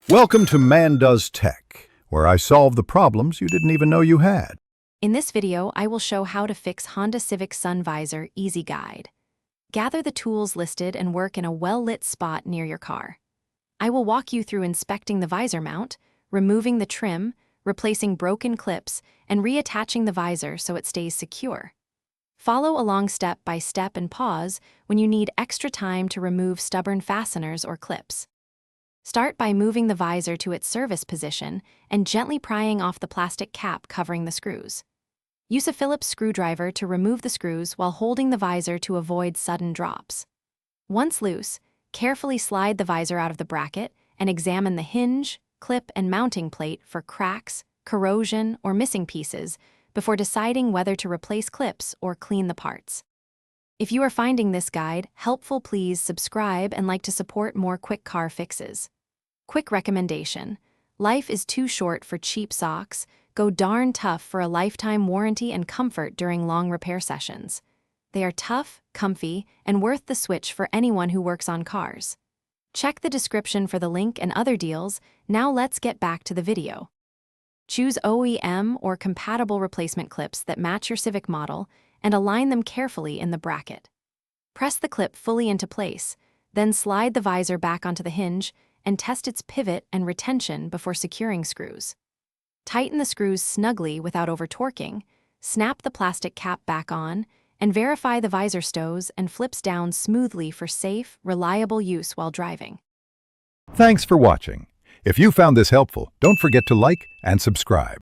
Welcome to Man Does Tech, where I solve the problems you didn't even know you had. In this video, I will show how to fix Honda Civic Sun Visor Easy Guide. Gather the tools listed and work in a well-lit spot near your car. I will walk you through inspecting the visor mount, removing the trim, replacing broken clips, and reattaching the visor so it stays secure. Follow along step by step and pause when you need extra time to remove stubborn fasteners or clips. Start by moving the visor to its service position and gently prying off the plastic cap covering the screws. Use a Phillips screwdriver to remove the screws while holding the visor to avoid sudden drops. Once loose, carefully slide the visor out of the bracket and examine the hinge, clip, and mounting plate for cracks, corrosion, or missing pieces before deciding whether to replace clips or clean the parts. If you are finding this guide helpful, please subscribe and like to support more quick car fixes. Quick recommendation: life is too short for cheap socks. Go darn tough for a lifetime warranty and comfort during long repair sessions. They are tough, comfy, and worth the switch for anyone who works on cars. Check the description for the link and other deals. Now let's get back to the video. Choose OEM or compatible replacement clips that match your Civic model and align them carefully in the bracket. Press the clip fully into place, then slide the visor back onto the hinge and test its pivot and retention before securing screws. Tighten the screws snugly without over-torquing, snap the plastic cap back on, and verify the visor stows and flips down smoothly for safe, reliable use while driving. Thanks for watching. If you found this helpful, don't forget to like and subscribe.